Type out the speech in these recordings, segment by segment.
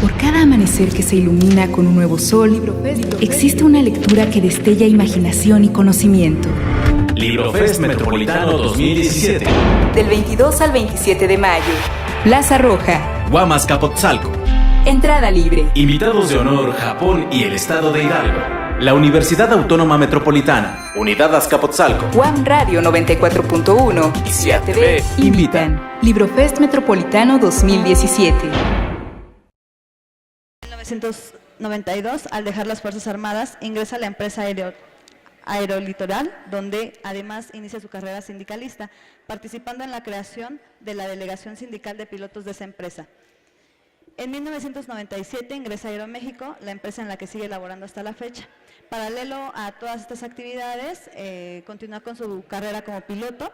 Por cada amanecer que se ilumina con un nuevo sol, existe una lectura que destella imaginación y conocimiento. Librofest Metropolitano 2017. Del 22 al 27 de mayo. Plaza Roja. Huamascapotzalco. Entrada libre. Invitados de honor Japón y el estado de Hidalgo. La Universidad Autónoma Metropolitana. Unidad Azcapotzalco. Guam Radio 94.1 y Ciudad TV invitan. Librofest Metropolitano 2017. 1992, al dejar las Fuerzas Armadas, ingresa a la empresa Aerolitoral, donde además inicia su carrera sindicalista, participando en la creación de la Delegación Sindical de Pilotos de esa empresa. En 1997 ingresa a Aeroméxico, la empresa en la que sigue laborando hasta la fecha. Paralelo a todas estas actividades, continúa con su carrera como piloto,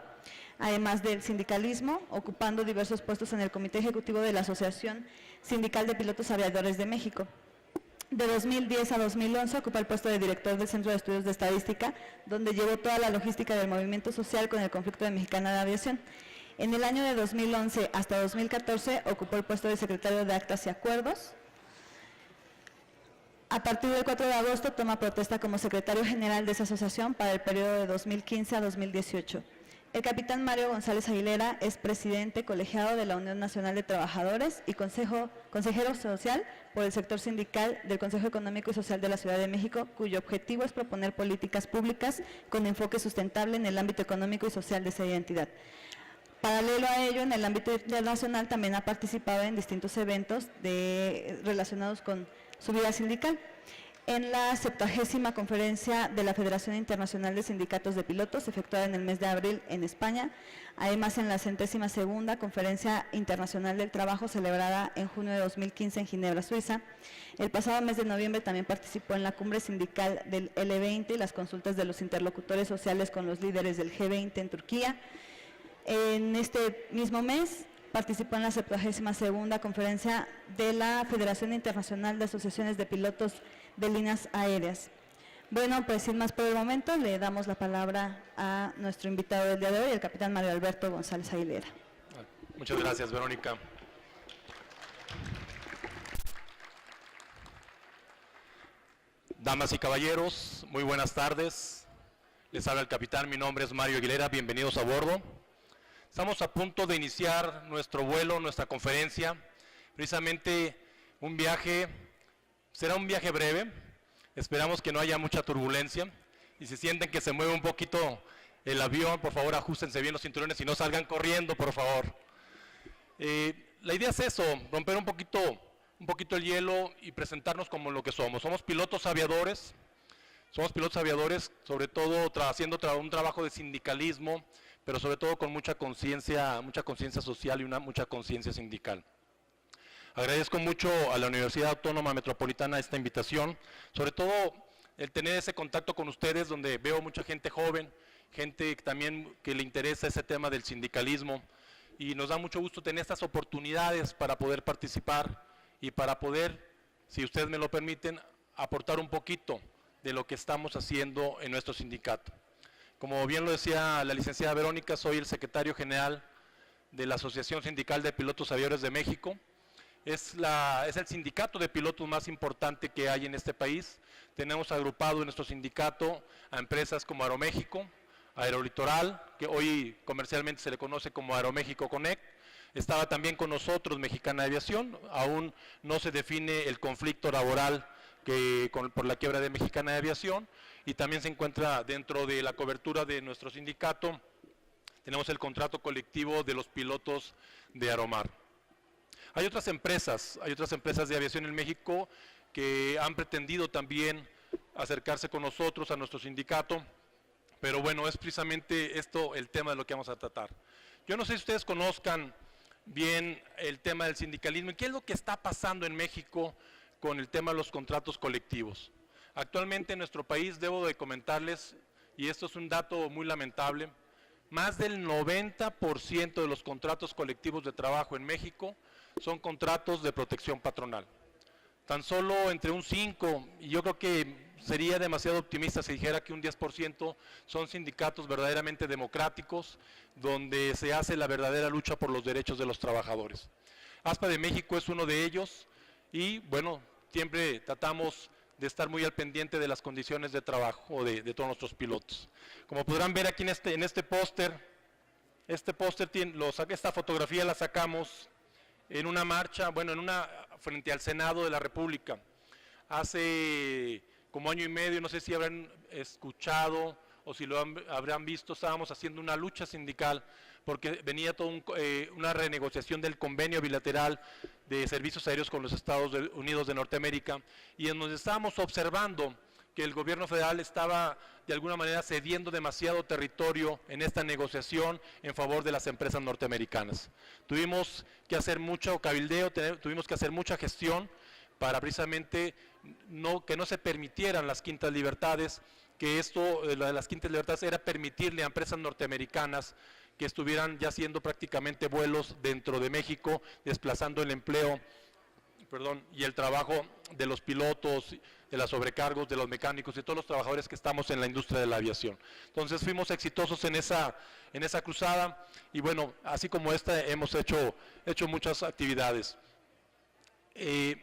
además del sindicalismo, ocupando diversos puestos en el Comité Ejecutivo de la Asociación Sindical de Pilotos Aviadores de México. De 2010 a 2011 ocupa el puesto de director del Centro de Estudios de Estadística, donde llevó toda la logística del movimiento social con el conflicto de Mexicana de Aviación. En el año de 2011 hasta 2014 ocupó el puesto de secretario de Actas y Acuerdos. A partir del 4 de agosto toma protesta como secretario general de esa asociación para el periodo de 2015 a 2018. El capitán Mario González Aguilera es presidente colegiado de la Unión Nacional de Trabajadores y consejero social por el sector sindical del Consejo Económico y Social de la Ciudad de México, cuyo objetivo es proponer políticas públicas con enfoque sustentable en el ámbito económico y social de esa entidad. Paralelo a ello, en el ámbito internacional también ha participado en distintos eventos relacionados con su vida sindical. En la 70ª conferencia de la Federación Internacional de Sindicatos de Pilotos, efectuada en el mes de abril en España, además en la 62ª Conferencia Internacional del Trabajo, celebrada en junio de 2015 en Ginebra, Suiza. El pasado mes de noviembre también participó en la cumbre sindical del L20 y las consultas de los interlocutores sociales con los líderes del G20 en Turquía. En este mismo mes participó en la 72ª Conferencia de la Federación Internacional de Asociaciones de Pilotos de Líneas Aéreas. Bueno, pues sin más por el momento, le damos la palabra a nuestro invitado del día de hoy, el capitán Mario Alberto González Aguilera. Muchas gracias, Verónica. Damas y caballeros, muy buenas tardes. Les habla el capitán, mi nombre es Mario Aguilera, bienvenidos a bordo. Estamos a punto de iniciar nuestro vuelo, nuestra conferencia, precisamente será un viaje breve, esperamos que no haya mucha turbulencia y si sienten que se mueve un poquito el avión, por favor ajustense bien los cinturones y no salgan corriendo, por favor. La idea es eso, romper un poquito el hielo y presentarnos como lo que somos. Somos pilotos aviadores, sobre todo haciendo un trabajo de sindicalismo, pero sobre todo con mucha conciencia social y mucha conciencia sindical. Agradezco mucho a la Universidad Autónoma Metropolitana esta invitación, sobre todo el tener ese contacto con ustedes donde veo mucha gente joven, gente también que le interesa ese tema del sindicalismo y nos da mucho gusto tener estas oportunidades para poder participar y para poder, si ustedes me lo permiten, aportar un poquito de lo que estamos haciendo en nuestro sindicato. Como bien lo decía la licenciada Verónica, soy el secretario general de la Asociación Sindical de Pilotos Aviadores de México. Es el sindicato de pilotos más importante que hay en este país. Tenemos agrupado en nuestro sindicato a empresas como Aeroméxico, Aerolitoral, que hoy comercialmente se le conoce como Aeroméxico Connect. Estaba también con nosotros Mexicana de Aviación, aún no se define el conflicto laboral por la quiebra de Mexicana de Aviación, y también se encuentra dentro de la cobertura de nuestro sindicato, tenemos el contrato colectivo de los pilotos de Aeromar. Hay otras empresas de aviación en México que han pretendido también acercarse con nosotros a nuestro sindicato, pero bueno, es precisamente esto el tema de lo que vamos a tratar. Yo no sé si ustedes conozcan bien el tema del sindicalismo y qué es lo que está pasando en México con el tema de los contratos colectivos. Actualmente en nuestro país, debo de comentarles, y esto es un dato muy lamentable, más del 90% de los contratos colectivos de trabajo en México son contratos de protección patronal. Tan solo entre un 5, y yo creo que sería demasiado optimista si dijera que un 10% son sindicatos verdaderamente democráticos, donde se hace la verdadera lucha por los derechos de los trabajadores. ASPA de México es uno de ellos. y bueno, siempre tratamos de estar muy al pendiente de las condiciones de trabajo de todos nuestros pilotos. Como podrán ver aquí en este póster, esta fotografía la sacamos en una marcha, frente al Senado de la República. Hace como año y medio, no sé si habrán escuchado o si lo habrán visto, estábamos haciendo una lucha sindical porque venía toda una renegociación del convenio bilateral de servicios aéreos con los Estados Unidos de Norteamérica, y en donde estábamos observando que el gobierno federal estaba de alguna manera cediendo demasiado territorio en esta negociación en favor de las empresas norteamericanas. Tuvimos que hacer mucho cabildeo, tuvimos que hacer mucha gestión para precisamente que no se permitieran las quintas libertades, que lo de las quintas libertades era permitirle a empresas norteamericanas que estuvieran ya haciendo prácticamente vuelos dentro de México, desplazando el empleo, y el trabajo de los pilotos, de los sobrecargos, de los mecánicos y todos los trabajadores que estamos en la industria de la aviación. Entonces fuimos exitosos en esa cruzada, y bueno, así como esta hemos hecho muchas actividades. En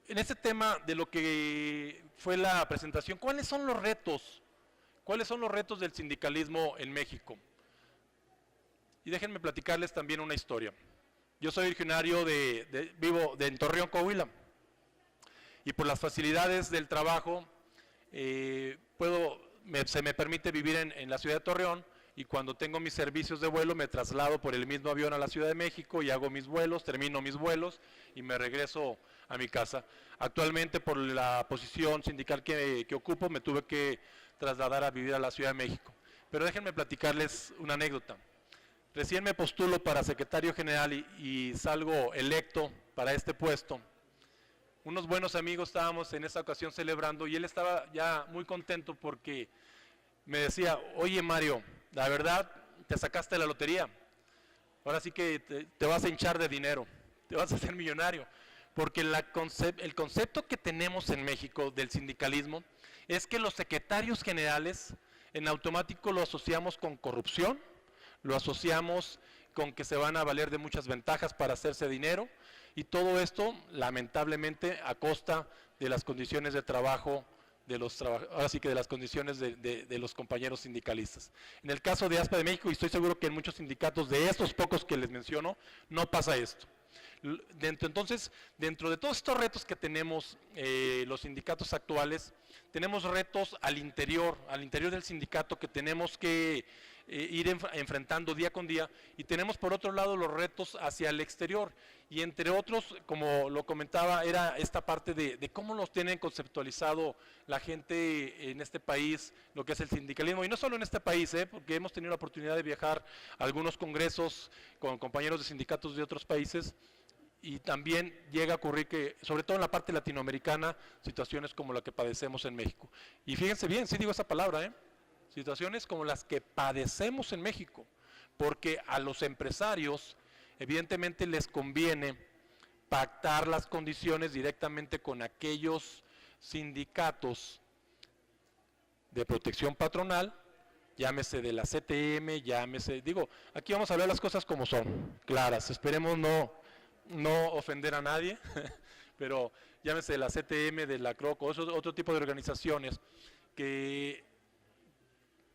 este tema de lo que fue la presentación, ¿cuáles son los retos? ¿Cuáles son los retos del sindicalismo en México? Y déjenme platicarles también una historia. Yo soy originario vivo en Torreón, Coahuila, y por las facilidades del trabajo se me permite vivir en la ciudad de Torreón, y cuando tengo mis servicios de vuelo me traslado por el mismo avión a la Ciudad de México y hago mis vuelos, termino mis vuelos y me regreso a mi casa. Actualmente, por la posición sindical que ocupo, me tuve que trasladar a vivir a la Ciudad de México. Pero déjenme platicarles una anécdota. Recién me postulo para secretario general y salgo electo para este puesto. Unos buenos amigos estábamos en esa ocasión celebrando, y él estaba ya muy contento porque me decía: oye Mario, la verdad te sacaste la lotería, ahora sí que te vas a hinchar de dinero, te vas a hacer millonario, porque el concepto que tenemos en México del sindicalismo es que los secretarios generales en automático lo asociamos con corrupción, lo asociamos con que se van a valer de muchas ventajas para hacerse dinero, y todo esto lamentablemente a costa de las condiciones de trabajo ahora sí que de las condiciones de los compañeros sindicalistas. En el caso de ASPA de México, y estoy seguro que en muchos sindicatos de estos pocos que les menciono, no pasa esto. Entonces, dentro de todos estos retos que tenemos los sindicatos actuales, tenemos retos al interior del sindicato que tenemos que ir enfrentando día con día, y tenemos por otro lado los retos hacia el exterior, y entre otros, como lo comentaba, era esta parte de cómo los tienen conceptualizado la gente en este país, lo que es el sindicalismo, y no solo en este país, porque hemos tenido la oportunidad de viajar a algunos congresos con compañeros de sindicatos de otros países, y también llega a ocurrir que, sobre todo en la parte latinoamericana, situaciones como la que padecemos en México. Y fíjense bien, sí digo esa palabra, situaciones como las que padecemos en México, porque a los empresarios evidentemente les conviene pactar las condiciones directamente con aquellos sindicatos de protección patronal, llámese de la CTM, aquí vamos a ver las cosas como son, claras, esperemos no ofender a nadie, pero llámese de la CTM, de la CROC, o otro tipo de organizaciones que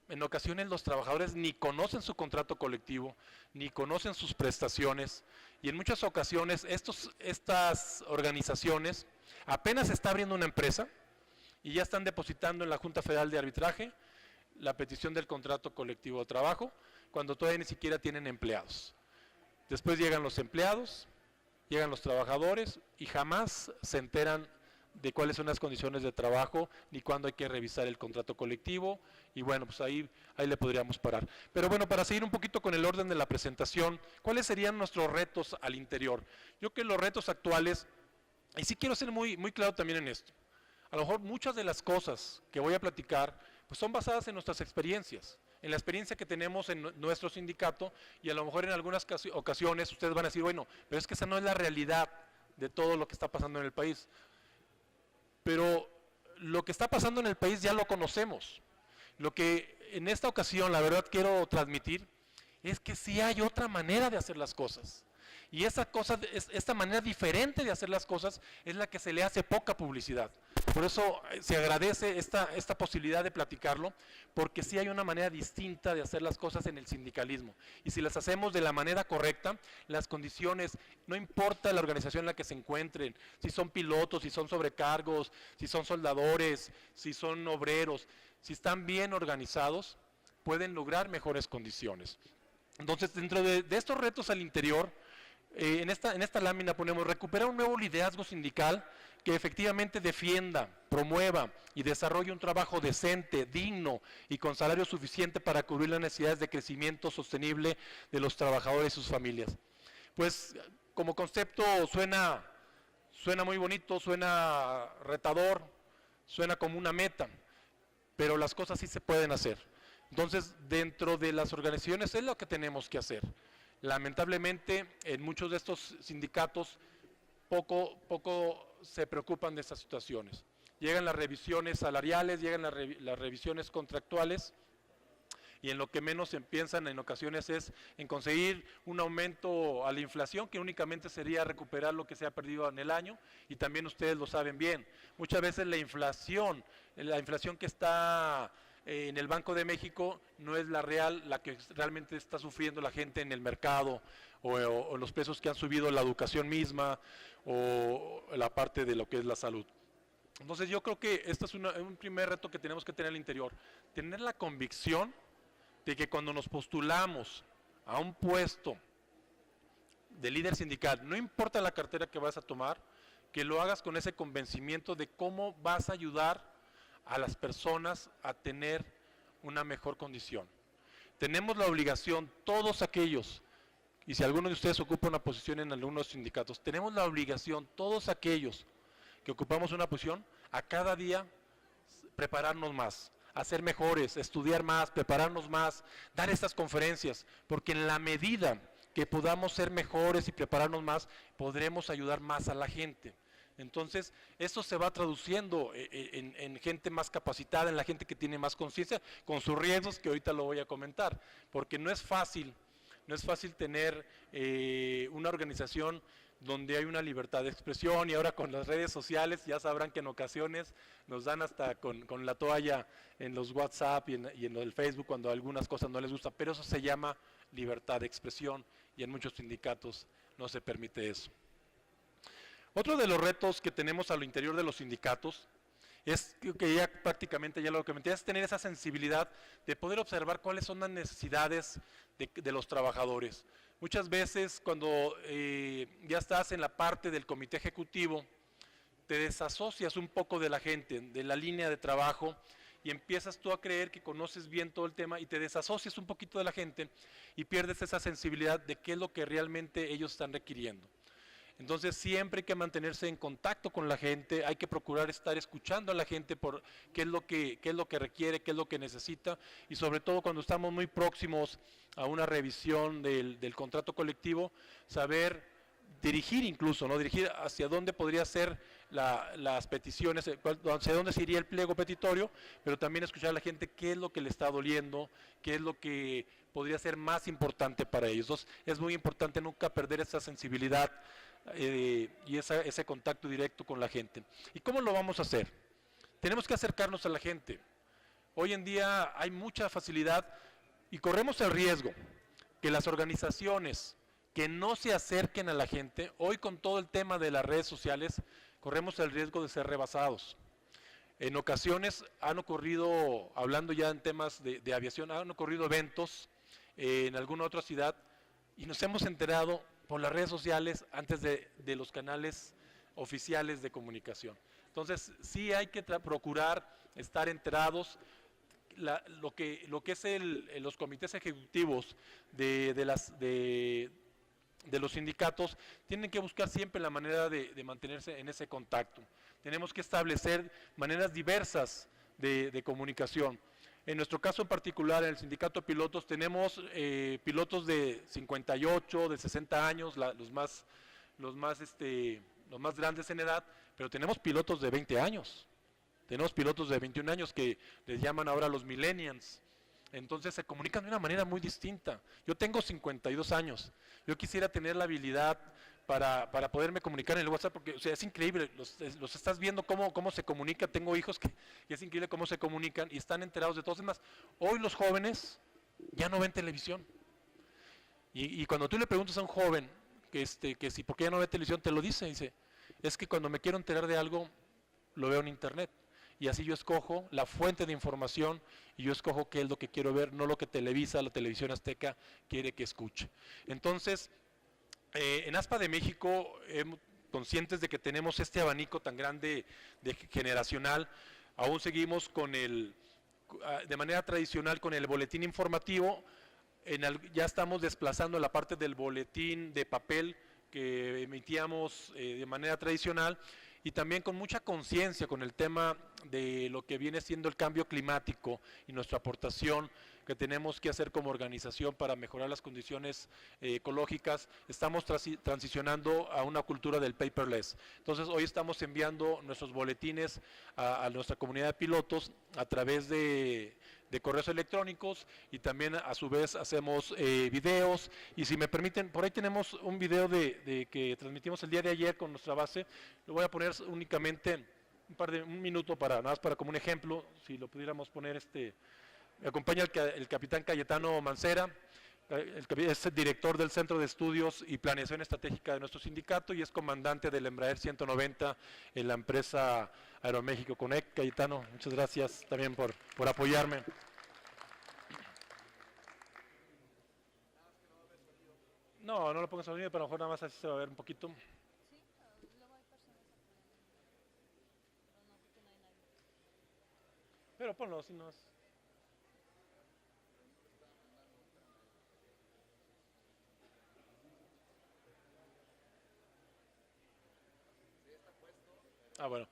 en ocasiones los trabajadores ni conocen su contrato colectivo, ni conocen sus prestaciones, y en muchas ocasiones estas organizaciones apenas está abriendo una empresa y ya están depositando en la Junta Federal de Arbitraje la petición del contrato colectivo de trabajo, cuando todavía ni siquiera tienen empleados. Después llegan los empleados, llegan los trabajadores y jamás se enteran de cuáles son las condiciones de trabajo, ni cuándo hay que revisar el contrato colectivo, y bueno, pues ahí le podríamos parar. Pero bueno, para seguir un poquito con el orden de la presentación, ¿cuáles serían nuestros retos al interior? Yo creo que los retos actuales, y sí quiero ser muy, muy claro también en esto, a lo mejor muchas de las cosas que voy a platicar, pues son basadas en nuestras experiencias, en la experiencia que tenemos en nuestro sindicato, y a lo mejor en algunas ocasiones ustedes van a decir, bueno, pero es que esa no es la realidad de todo lo que está pasando en el país. Pero lo que está pasando en el país ya lo conocemos. Lo que en esta ocasión, la verdad, quiero transmitir es que sí hay otra manera de hacer las cosas. Y esta manera diferente de hacer las cosas es la que se le hace poca publicidad. Por eso se agradece esta posibilidad de platicarlo, porque sí hay una manera distinta de hacer las cosas en el sindicalismo. Y si las hacemos de la manera correcta, las condiciones, no importa la organización en la que se encuentren, si son pilotos, si son sobrecargos, si son soldadores, si son obreros, si están bien organizados, pueden lograr mejores condiciones. Entonces, dentro de estos retos al interior, en esta lámina ponemos recuperar un nuevo liderazgo sindical que efectivamente defienda, promueva y desarrolle un trabajo decente, digno y con salario suficiente para cubrir las necesidades de crecimiento sostenible de los trabajadores y sus familias. Pues como concepto suena muy bonito, suena retador, suena como una meta, pero las cosas sí se pueden hacer. Entonces, dentro de las organizaciones es lo que tenemos que hacer. Lamentablemente, en muchos de estos sindicatos poco se preocupan de estas situaciones. Llegan las revisiones salariales, llegan las revisiones contractuales, y en lo que menos se piensan en ocasiones es en conseguir un aumento a la inflación, que únicamente sería recuperar lo que se ha perdido en el año, y también ustedes lo saben bien. Muchas veces la inflación que está en el Banco de México no es la real, la que realmente está sufriendo la gente en el mercado, o los precios que han subido la educación misma, o la parte de lo que es la salud. Entonces yo creo que este es un primer reto que tenemos que tener al interior, tener la convicción de que cuando nos postulamos a un puesto de líder sindical, no importa la cartera que vas a tomar, que lo hagas con ese convencimiento de cómo vas a ayudar a las personas a tener una mejor condición. Tenemos la obligación, todos aquellos, y si alguno de ustedes ocupa una posición en algunos sindicatos, tenemos la obligación, todos aquellos que ocupamos una posición, a cada día prepararnos más, hacer mejores, estudiar más, prepararnos más, dar estas conferencias, porque en la medida que podamos ser mejores y prepararnos más, podremos ayudar más a la gente. Entonces, esto se va traduciendo en gente más capacitada, en la gente que tiene más conciencia, con sus riesgos que ahorita lo voy a comentar, porque no es fácil tener una organización donde hay una libertad de expresión, y ahora con las redes sociales ya sabrán que en ocasiones nos dan hasta con la toalla en los WhatsApp y en el Facebook cuando algunas cosas no les gustan, pero eso se llama libertad de expresión, y en muchos sindicatos no se permite eso. Otro de los retos que tenemos al interior de los sindicatos es que ya prácticamente ya lo comenté, es tener esa sensibilidad de poder observar cuáles son las necesidades de los trabajadores. Muchas veces cuando ya estás en la parte del comité ejecutivo, te desasocias un poco de la gente, de la línea de trabajo, y empiezas tú a creer que conoces bien todo el tema y te desasocias un poquito de la gente y pierdes esa sensibilidad de qué es lo que realmente ellos están requiriendo. Entonces siempre hay que mantenerse en contacto con la gente, hay que procurar estar escuchando a la gente por qué es lo que requiere, qué es lo que necesita, y sobre todo cuando estamos muy próximos a una revisión del contrato colectivo, saber dirigir incluso, ¿no? Dirigir hacia dónde podría ser las peticiones, hacia dónde se iría el pliego petitorio, pero también escuchar a la gente qué es lo que le está doliendo, qué es lo que podría ser más importante para ellos. Entonces, es muy importante nunca perder esa sensibilidad y ese contacto directo con la gente. ¿Y cómo lo vamos a hacer? Tenemos que acercarnos a la gente. Hoy en día hay mucha facilidad y corremos el riesgo que las organizaciones que no se acerquen a la gente, hoy con todo el tema de las redes sociales, corremos el riesgo de ser rebasados. En ocasiones han ocurrido, hablando ya en temas de aviación, han ocurrido eventos en alguna otra ciudad y nos hemos enterado por las redes sociales antes de los canales oficiales de comunicación. Entonces sí hay que procurar estar enterados. Lo que es los comités ejecutivos de los sindicatos tienen que buscar siempre la manera de mantenerse en ese contacto. Tenemos que establecer maneras diversas de comunicación. En nuestro caso en particular, en el sindicato de pilotos, tenemos pilotos de 58, de 60 años, los más grandes en edad, pero tenemos pilotos de 20 años, tenemos pilotos de 21 años que les llaman ahora los millennials, Entonces se comunican de una manera muy distinta. Yo tengo 52 años, yo quisiera tener la habilidad para poderme comunicar en el WhatsApp, porque o sea, es increíble, los estás viendo cómo se comunica. Tengo hijos que es increíble cómo se comunican y están enterados de todo. Es más, hoy los jóvenes ya no ven televisión. Y cuando tú le preguntas a un joven que si por qué ya no ve televisión, te lo dice, es que cuando me quiero enterar de algo, lo veo en internet. Y así yo escojo la fuente de información y yo escojo qué es lo que quiero ver, no lo que Televisa, la televisión azteca quiere que escuche. Entonces, en ASPA de México, conscientes de que tenemos este abanico tan grande de generacional, aún seguimos de manera tradicional con el boletín informativo. Ya estamos desplazando la parte del boletín de papel que emitíamos de manera tradicional, y también con mucha conciencia con el tema de lo que viene siendo el cambio climático y nuestra aportación que tenemos que hacer como organización para mejorar las condiciones ecológicas. Estamos transicionando a una cultura del paperless. Entonces hoy estamos enviando nuestros boletines a nuestra comunidad de pilotos a través de correos electrónicos, y también a su vez hacemos videos. Y si me permiten, por ahí tenemos un video de que transmitimos el día de ayer con nuestra base. Lo voy a poner únicamente un minuto nada más para como un ejemplo, si lo pudiéramos poner. Me acompaña el capitán Cayetano Mancera, es el director del Centro de Estudios y Planeación Estratégica de nuestro sindicato y es comandante del Embraer 190 en la empresa Aeroméxico Connect. Cayetano, muchas gracias también por apoyarme. No lo pongas sonido, pero a lo mejor nada más así se va a ver un poquito. Pero ponlo, si no es... bueno.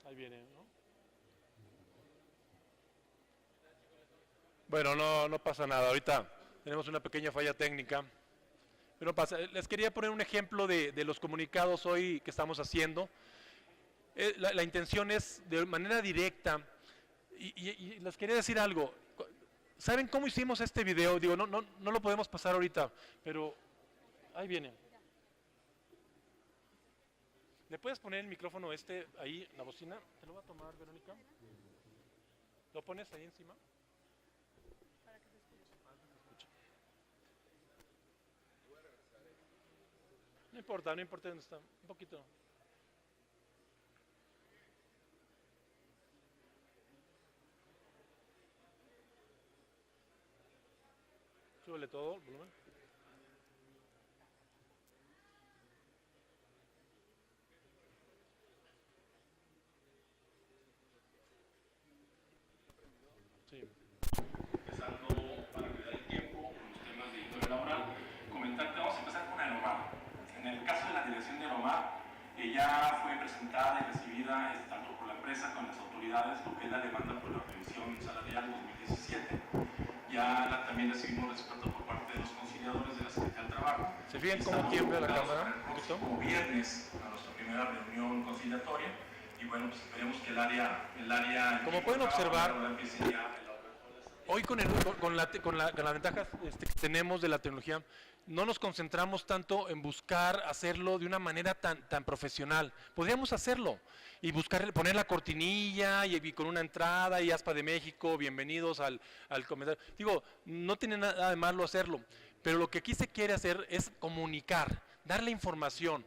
Ahí viene, ¿no? Bueno, no pasa nada. Ahorita tenemos una pequeña falla técnica. Pero no pasa. Les quería poner un ejemplo de los comunicados hoy que estamos haciendo. La intención es de manera directa. Y les quería decir algo. ¿Saben cómo hicimos este video? Digo, no lo podemos pasar ahorita, pero ahí viene. ¿Le puedes poner el micrófono ahí, la bocina? ¿Te lo va a tomar, Verónica? ¿Lo pones ahí encima? Para que se escuche. No importa dónde está. Un poquito. Súbele todo el volumen. Sí. Empezando para cuidar el tiempo con los temas de índole laboral, comentarte, vamos a empezar con Aeromar. En el caso de la dirección de Aeromar, ya fue presentada y recibida tanto por la empresa como las autoridades lo que es la demanda por la revisión salarial 2017. Ya también recibimos respuesta por parte de los conciliadores de la Secretaría del Trabajo. ¿Se fijan cómo tiembla la cámara? El próximo viernes a nuestra primera reunión conciliatoria, y bueno, pues esperemos que el área como pueden observar, hoy con la ventaja que tenemos de la tecnología, no nos concentramos tanto en buscar hacerlo de una manera tan profesional. Podríamos hacerlo y poner la cortinilla y con una entrada y ASPA de México, bienvenidos al comentario. Digo, no tiene nada de malo hacerlo, pero lo que aquí se quiere hacer es comunicar, darle información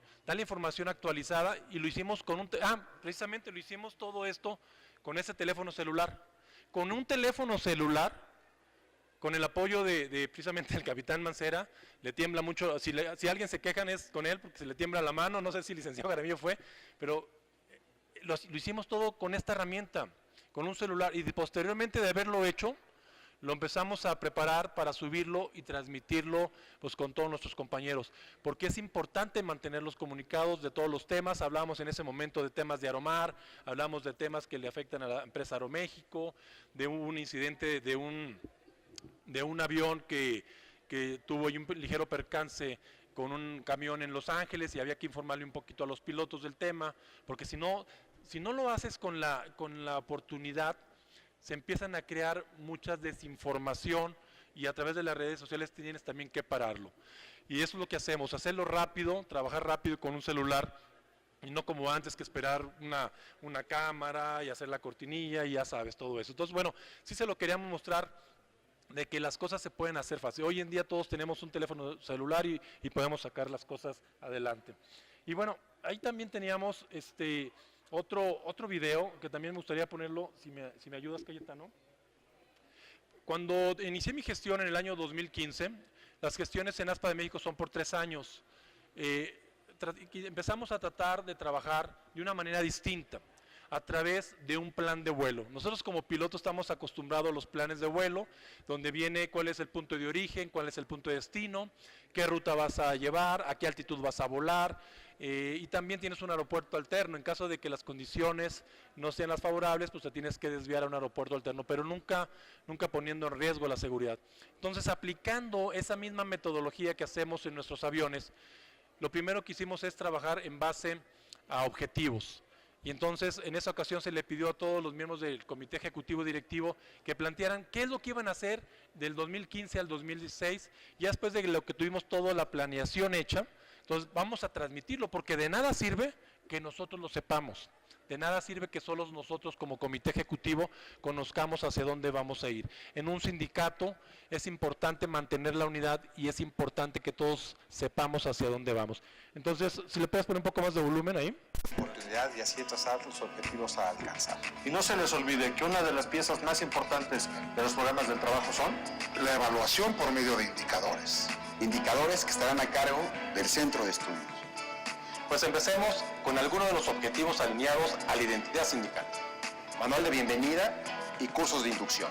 actualizada, y lo hicimos precisamente lo hicimos todo esto con ese teléfono celular. Con un teléfono celular, con el apoyo de precisamente el capitán Mancera, le tiembla mucho. Si alguien se quejan es con él, porque se le tiembla la mano. No sé si el licenciado Garamillo fue, pero lo hicimos todo con esta herramienta, con un celular, y posteriormente de haberlo hecho, lo empezamos a preparar para subirlo y transmitirlo pues con todos nuestros compañeros, porque es importante mantenerlos comunicados de todos los temas. Hablábamos en ese momento de temas de Aeromar, hablamos de temas que le afectan a la empresa Aeroméxico, de un incidente de un avión que tuvo un ligero percance con un camión en Los Ángeles y había que informarle un poquito a los pilotos del tema, porque si no si no lo haces con la oportunidad, se empiezan a crear mucha desinformación y a través de las redes sociales tienes también que pararlo. Y eso es lo que hacemos, hacerlo rápido, trabajar rápido con un celular y no como antes que esperar una cámara y hacer la cortinilla y ya sabes todo eso. Entonces, bueno, sí se lo queríamos mostrar de que las cosas se pueden hacer fácil. Hoy en día todos tenemos un teléfono celular y podemos sacar las cosas adelante. Y bueno, ahí también teníamos otro video que también me gustaría ponerlo, si me ayudas, Cayetano. Cuando inicié mi gestión en el año 2015, las gestiones en ASPA de México son por 3 años. Empezamos a tratar de trabajar de una manera distinta, a través de un plan de vuelo. Nosotros como pilotos estamos acostumbrados a los planes de vuelo, donde viene cuál es el punto de origen, cuál es el punto de destino, qué ruta vas a llevar, a qué altitud vas a volar, y también tienes un aeropuerto alterno. En caso de que las condiciones no sean las favorables, pues te tienes que desviar a un aeropuerto alterno, pero nunca poniendo en riesgo la seguridad. Entonces, aplicando esa misma metodología que hacemos en nuestros aviones, lo primero que hicimos es trabajar en base a objetivos. Y entonces en esa ocasión se le pidió a todos los miembros del comité ejecutivo directivo que plantearan qué es lo que iban a hacer del 2015 al 2016, ya después de lo que tuvimos toda la planeación hecha. Entonces vamos a transmitirlo, porque de nada sirve que nosotros lo sepamos, de nada sirve que solo nosotros como comité ejecutivo conozcamos hacia dónde vamos a ir. En un sindicato es importante mantener la unidad y es importante que todos sepamos hacia dónde vamos. Entonces, si le puedes poner un poco más de volumen ahí. Oportunidad y así trazar los objetivos a alcanzar. Y no se les olvide que una de las piezas más importantes de los programas del trabajo son la evaluación por medio de indicadores. Indicadores que estarán a cargo del centro de estudios. Pues empecemos con algunos de los objetivos alineados a la identidad sindical. Manual de bienvenida y cursos de inducción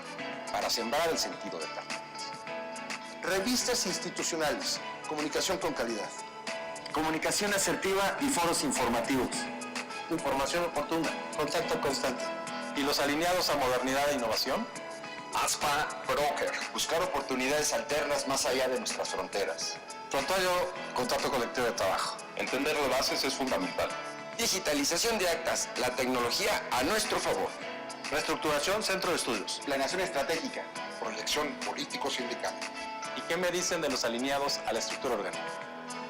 para sembrar el sentido de pertenencia. Revistas institucionales, comunicación con calidad. Comunicación asertiva y foros informativos. información oportuna, contacto constante. ¿Y los alineados a modernidad e innovación? ASPA Broker, buscar oportunidades alternas más allá de nuestras fronteras. Prontuario, contrato colectivo de trabajo. Entender las bases es fundamental. Digitalización de actas, la tecnología a nuestro favor. Reestructuración, centro de estudios. Planeación estratégica. Proyección político-sindical. ¿Y qué me dicen de los alineados a la estructura orgánica?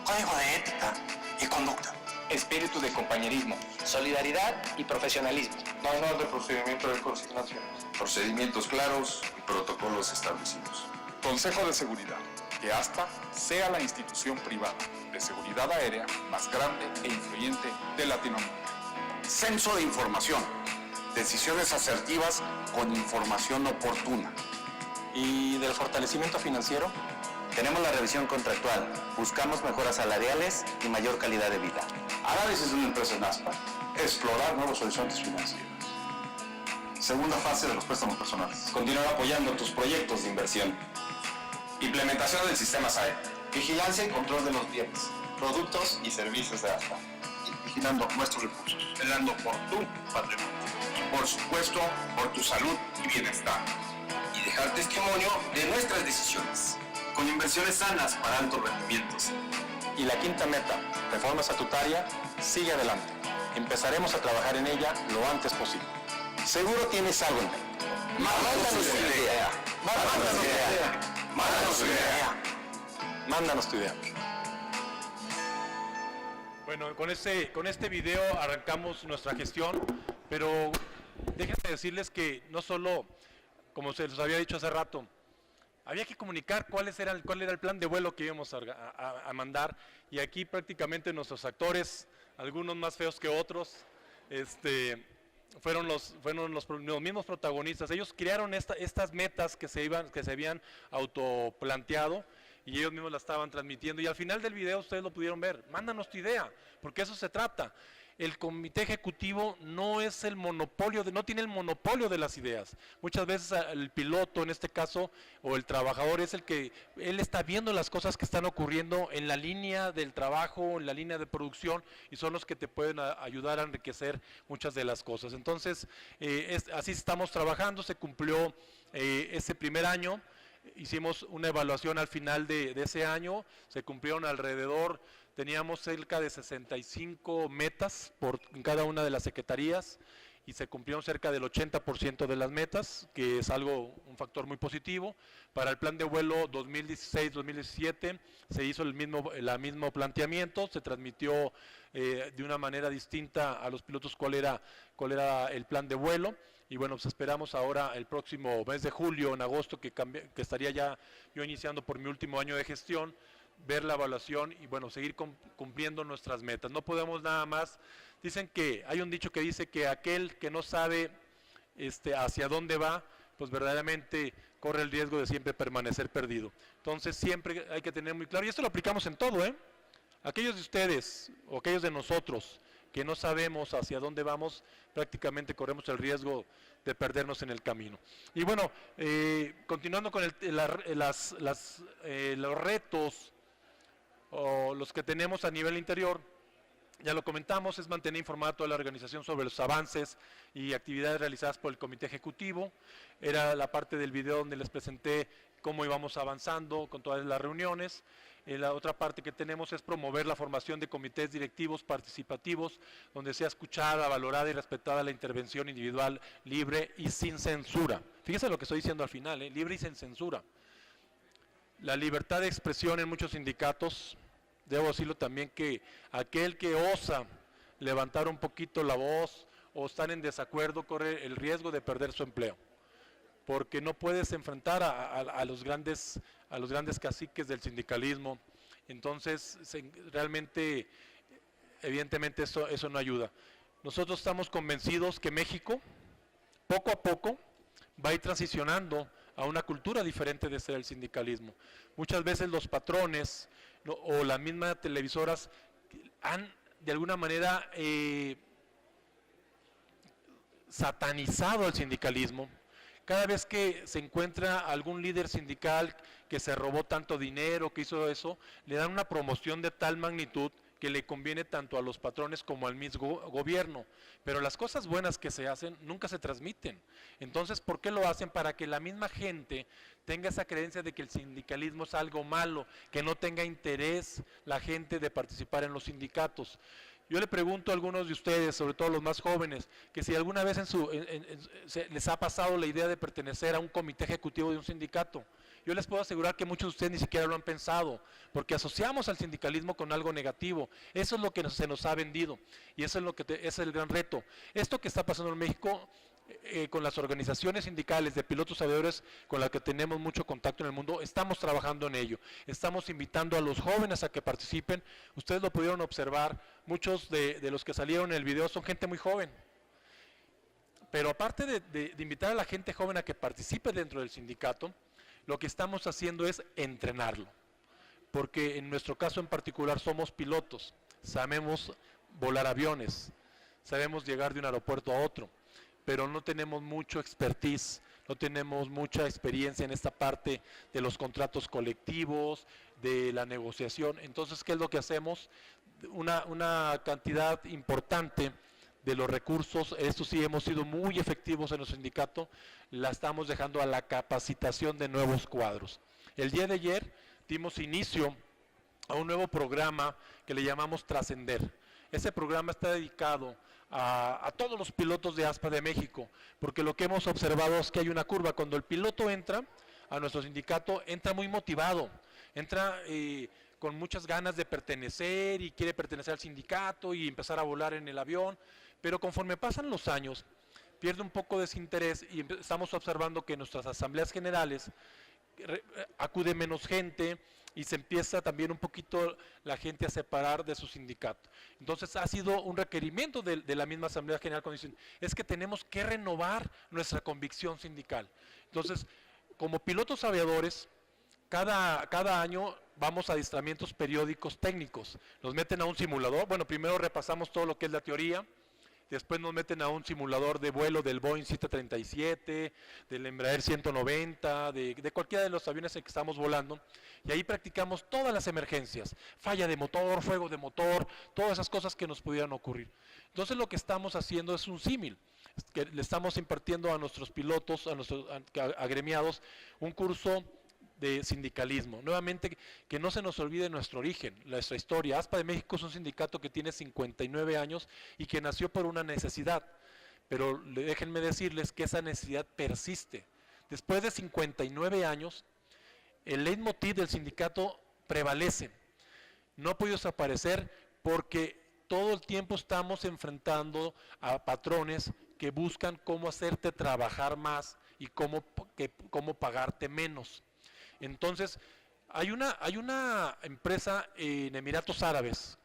Código de ética y conducta. Espíritu de compañerismo. Solidaridad y profesionalismo. Manual de procedimiento de consignación. Procedimientos claros y protocolos establecidos. Consejo de Seguridad. Que ASPA sea la institución privada de seguridad aérea más grande e influyente de Latinoamérica. Censo de información. Decisiones asertivas con información oportuna. ¿Y del fortalecimiento financiero? Tenemos la revisión contractual. Buscamos mejoras salariales y mayor calidad de vida. Análisis de una empresa en ASPA. Explorar nuevos horizontes financieros. Segunda fase de los préstamos personales. Continuar apoyando tus proyectos de inversión. Implementación del sistema SAE. Vigilancia y control de los bienes, productos y servicios de ASPA. Vigilando nuestros recursos. Velando por tu patrimonio. Y por supuesto, por tu salud y bienestar. Y dejar testimonio de nuestras decisiones. Con inversiones sanas para altos rendimientos. Y la quinta meta, reforma estatutaria, sigue adelante. Empezaremos a trabajar en ella lo antes posible. Seguro tienes algo en mente. Mándanos tu idea. Mándanos tu idea. Mándanos tu idea. Mándanos tu idea. Bueno, con este video arrancamos nuestra gestión, pero déjenme decirles que no solo, como se los había dicho hace rato, había que comunicar cuál era el plan de vuelo que íbamos a mandar, y aquí prácticamente nuestros actores, algunos más feos que otros, fueron los mismos protagonistas. Ellos crearon estas metas que se habían autoplanteado y ellos mismos la estaban transmitiendo, y al final del video ustedes lo pudieron ver. Mándanos tu idea, porque eso se trata. El comité ejecutivo no tiene el monopolio de las ideas. Muchas veces el piloto, en este caso, o el trabajador, es él está viendo las cosas que están ocurriendo en la línea del trabajo, en la línea de producción, y son los que te pueden ayudar a enriquecer muchas de las cosas. Entonces, así estamos trabajando. Se cumplió ese primer año. Hicimos una evaluación al final de ese año, se cumplieron alrededor teníamos cerca de 65 metas en cada una de las secretarías y se cumplieron cerca del 80% de las metas, que es un factor muy positivo. Para el plan de vuelo 2016-2017 se hizo el mismo planteamiento, se transmitió de una manera distinta a los pilotos cuál era el plan de vuelo, y bueno, pues esperamos ahora el próximo mes de julio, en agosto, que estaría ya yo iniciando por mi último año de gestión, ver la evaluación y bueno, seguir cumpliendo nuestras metas. No podemos nada más, dicen que, hay un dicho que dice que aquel que no sabe hacia dónde va, pues verdaderamente corre el riesgo de siempre permanecer perdido. Entonces siempre hay que tener muy claro, y esto lo aplicamos en todo, aquellos de ustedes o aquellos de nosotros que no sabemos hacia dónde vamos, prácticamente corremos el riesgo de perdernos en el camino. Y bueno, continuando con los retos o los que tenemos a nivel interior, ya lo comentamos, es mantener informada toda la organización sobre los avances y actividades realizadas por el Comité Ejecutivo. Era la parte del video donde les presenté cómo íbamos avanzando con todas las reuniones. La otra parte que tenemos es promover la formación de comités directivos participativos, donde sea escuchada, valorada y respetada la intervención individual libre y sin censura. Fíjese lo que estoy diciendo al final, libre y sin censura. La libertad de expresión en muchos sindicatos, debo decirlo también, que aquel que osa levantar un poquito la voz o estar en desacuerdo corre el riesgo de perder su empleo, porque no puedes enfrentar a los grandes caciques del sindicalismo. Entonces realmente, evidentemente eso no ayuda. Nosotros estamos convencidos que México poco a poco va a ir transicionando a una cultura diferente de ser el sindicalismo. Muchas veces los patrones o las mismas televisoras han de alguna manera satanizado el sindicalismo. Cada vez que se encuentra algún líder sindical que se robó tanto dinero, que hizo eso, le dan una promoción de tal magnitud que le conviene tanto a los patrones como al mismo gobierno. Pero las cosas buenas que se hacen nunca se transmiten. Entonces, ¿por qué lo hacen? Para que la misma gente tenga esa creencia de que el sindicalismo es algo malo, que no tenga interés la gente de participar en los sindicatos. Yo le pregunto a algunos de ustedes, sobre todo los más jóvenes, que si alguna vez les ha pasado la idea de pertenecer a un comité ejecutivo de un sindicato. Yo les puedo asegurar que muchos de ustedes ni siquiera lo han pensado, porque asociamos al sindicalismo con algo negativo. Eso es lo que se nos ha vendido y eso es el gran reto. Esto que está pasando en México, con las organizaciones sindicales de pilotos aviadores con las que tenemos mucho contacto en el mundo, estamos trabajando en ello. Estamos invitando a los jóvenes a que participen. Ustedes lo pudieron observar, muchos de los que salieron en el video son gente muy joven. Pero aparte de invitar a la gente joven a que participe dentro del sindicato, lo que estamos haciendo es entrenarlo, porque en nuestro caso en particular somos pilotos, sabemos volar aviones, sabemos llegar de un aeropuerto a otro, pero no tenemos mucho expertise, no tenemos mucha experiencia en esta parte de los contratos colectivos, de la negociación. Entonces, ¿qué es lo que hacemos? Una cantidad importante de los recursos, esto sí hemos sido muy efectivos en el sindicato, la estamos dejando a la capacitación de nuevos cuadros. El día de ayer dimos inicio a un nuevo programa que le llamamos Trascender. Ese programa está dedicado a todos los pilotos de ASPA de México, porque lo que hemos observado es que hay una curva. Cuando el piloto entra a nuestro sindicato, entra muy motivado, entra con muchas ganas de pertenecer y quiere pertenecer al sindicato y empezar a volar en el avión, pero conforme pasan los años, pierde un poco de ese interés y estamos observando que en nuestras asambleas generales acude menos gente y se empieza también un poquito la gente a separar de su sindicato. Entonces ha sido un requerimiento de la misma Asamblea General cuando dicen, es que tenemos que renovar nuestra convicción sindical. Entonces, como pilotos aviadores, cada año vamos a adiestramientos periódicos técnicos, nos meten a un simulador, bueno, primero repasamos todo lo que es la teoría, después nos meten a un simulador de vuelo del Boeing 737, del Embraer 190, de cualquiera de los aviones en que estamos volando, y ahí practicamos todas las emergencias, falla de motor, fuego de motor, todas esas cosas que nos pudieran ocurrir. Entonces lo que estamos haciendo es un símil, que le estamos impartiendo a nuestros pilotos, a nuestros agremiados, un curso de sindicalismo. Nuevamente, que no se nos olvide nuestro origen, nuestra historia. ASPA de México es un sindicato que tiene 59 años y que nació por una necesidad, pero déjenme decirles que esa necesidad persiste. Después de 59 años, el leitmotiv del sindicato prevalece. No ha podido desaparecer porque todo el tiempo estamos enfrentando a patrones que buscan cómo hacerte trabajar más y cómo pagarte menos. Entonces, hay una empresa en Emiratos Árabes,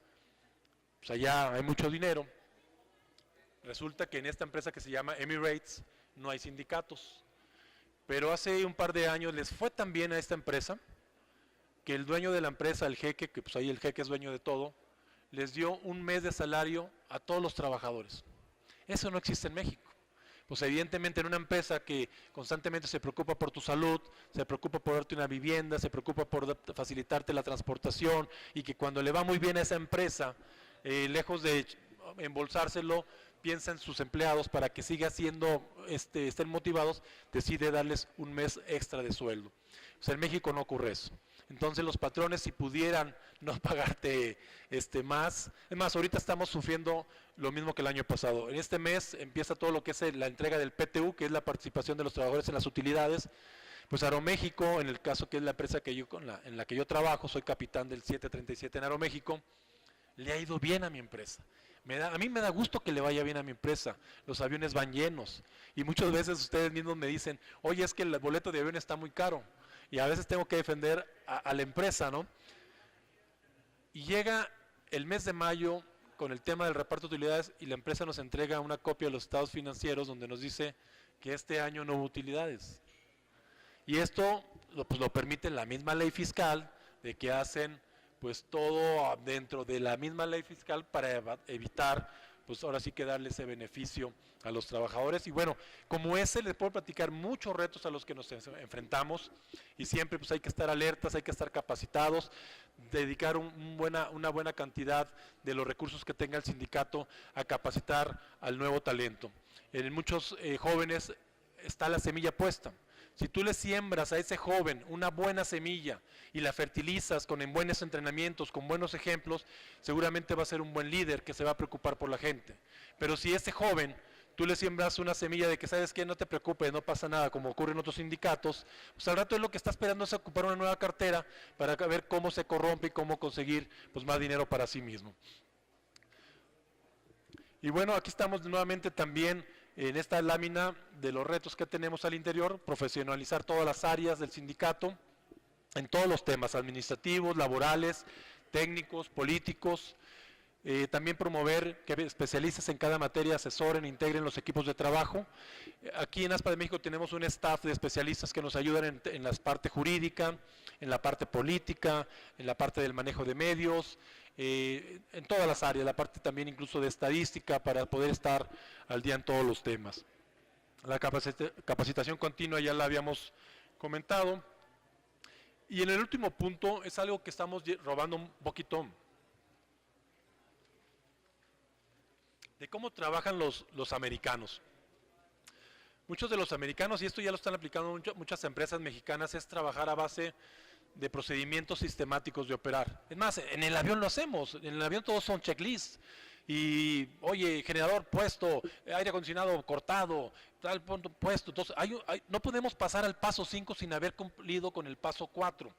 pues allá hay mucho dinero. Resulta que en esta empresa que se llama Emirates no hay sindicatos, pero hace un par de años les fue tan bien a esta empresa que el dueño de la empresa, el jeque, que pues ahí el jeque es dueño de todo, les dio un mes de salario a todos los trabajadores. Eso no existe en México. Pues evidentemente en una empresa que constantemente se preocupa por tu salud, se preocupa por darte una vivienda, se preocupa por facilitarte la transportación, y que cuando le va muy bien a esa empresa, lejos de embolsárselo, piensa en sus empleados para que siga siendo, estén motivados, decide darles un mes extra de sueldo. O sea, en México no ocurre eso. Entonces los patrones, si pudieran no pagarte más, es más, ahorita estamos sufriendo lo mismo que el año pasado. En este mes empieza todo lo que es la entrega del PTU, que es la participación de los trabajadores en las utilidades. Pues Aeroméxico, en el caso que es la empresa que en la que yo trabajo, soy capitán del 737 en Aeroméxico, le ha ido bien a mi empresa. A mí me da gusto que le vaya bien a mi empresa, los aviones van llenos, y muchas veces ustedes mismos me dicen, oye, es que el boleto de avión está muy caro, y a veces tengo que defender a la empresa, ¿no? Y llega el mes de mayo con el tema del reparto de utilidades y la empresa nos entrega una copia de los estados financieros donde nos dice que este año no hubo utilidades. Y esto pues, lo permite la misma ley fiscal, de que hacen pues todo dentro de la misma ley fiscal para evitar, pues ahora sí que darle ese beneficio a los trabajadores. Y bueno, como ese les puedo platicar muchos retos a los que nos enfrentamos, y siempre pues hay que estar alertas, hay que estar capacitados, dedicar una buena cantidad de los recursos que tenga el sindicato a capacitar al nuevo talento. En muchos jóvenes está la semilla puesta. Si tú le siembras a ese joven una buena semilla y la fertilizas con buenos entrenamientos, con buenos ejemplos, seguramente va a ser un buen líder que se va a preocupar por la gente. Pero si ese joven, tú le siembras una semilla de que, ¿sabes qué? No te preocupes, no pasa nada, como ocurre en otros sindicatos, pues al rato es lo que está esperando es ocupar una nueva cartera para ver cómo se corrompe y cómo conseguir pues, más dinero para sí mismo. Y bueno, aquí estamos nuevamente también en esta lámina de los retos que tenemos al interior, profesionalizar todas las áreas del sindicato, en todos los temas administrativos, laborales, técnicos, políticos, también promover que especialistas en cada materia asesoren e integren los equipos de trabajo. Aquí en ASPA de México tenemos un staff de especialistas que nos ayudan en la parte jurídica, en la parte política, en la parte del manejo de medios, en todas las áreas, la parte también incluso de estadística para poder estar al día en todos los temas. La capacitación continua ya la habíamos comentado. Y en el último punto es algo que estamos robando un poquito de cómo trabajan los americanos. Muchos de los americanos, y esto ya lo están aplicando muchas empresas mexicanas, es trabajar a base de procedimientos sistemáticos de operar. Es más, en el avión lo hacemos, en el avión todos son checklists. Y, oye, generador puesto, aire acondicionado cortado, tal punto puesto. Entonces, no podemos pasar al paso 5 sin haber cumplido con el paso 4.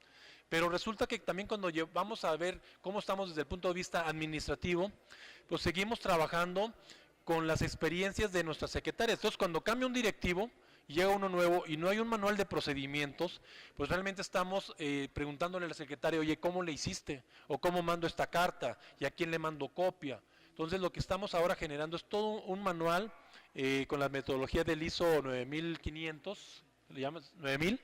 Pero resulta que también cuando vamos a ver cómo estamos desde el punto de vista administrativo, pues seguimos trabajando con las experiencias de nuestras secretarias. Entonces, cuando cambia un directivo, llega uno nuevo y no hay un manual de procedimientos, pues realmente estamos preguntándole a la secretaria, oye, ¿cómo le hiciste? ¿O cómo mando esta carta? ¿Y a quién le mando copia? Entonces, lo que estamos ahora generando es todo un manual con la metodología del ISO 9500, ¿le llamas? 9000,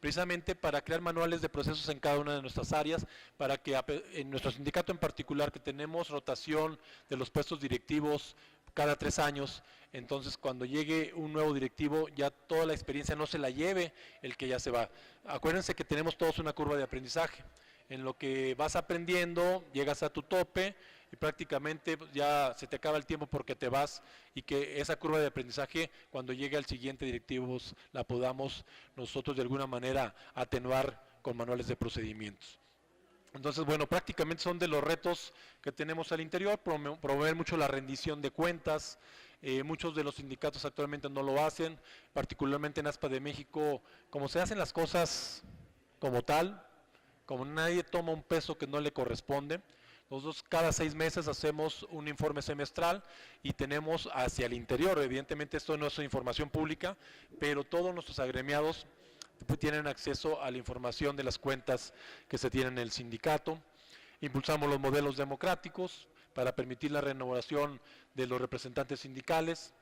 precisamente para crear manuales de procesos en cada una de nuestras áreas, para que en nuestro sindicato en particular, que tenemos rotación de los puestos directivos cada 3 años, entonces cuando llegue un nuevo directivo, ya toda la experiencia no se la lleve el que ya se va. Acuérdense que tenemos todos una curva de aprendizaje. En lo que vas aprendiendo, llegas a tu tope, y prácticamente ya se te acaba el tiempo porque te vas, y que esa curva de aprendizaje cuando llegue al siguiente directivo la podamos nosotros de alguna manera atenuar con manuales de procedimientos. Entonces, bueno, prácticamente son de los retos que tenemos al interior, promover mucho la rendición de cuentas. Muchos de los sindicatos actualmente no lo hacen, particularmente en ASPA de México, como se hacen las cosas como tal, como nadie toma un peso que no le corresponde. Nosotros cada 6 meses hacemos un informe semestral y tenemos hacia el interior, evidentemente esto no es información pública, pero todos nuestros agremiados tienen acceso a la información de las cuentas que se tienen en el sindicato. Impulsamos los modelos democráticos para permitir la renovación de los representantes sindicales.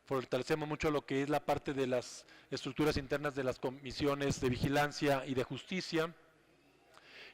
Fortalecemos mucho lo que es la parte de las estructuras internas de las comisiones de vigilancia y de justicia.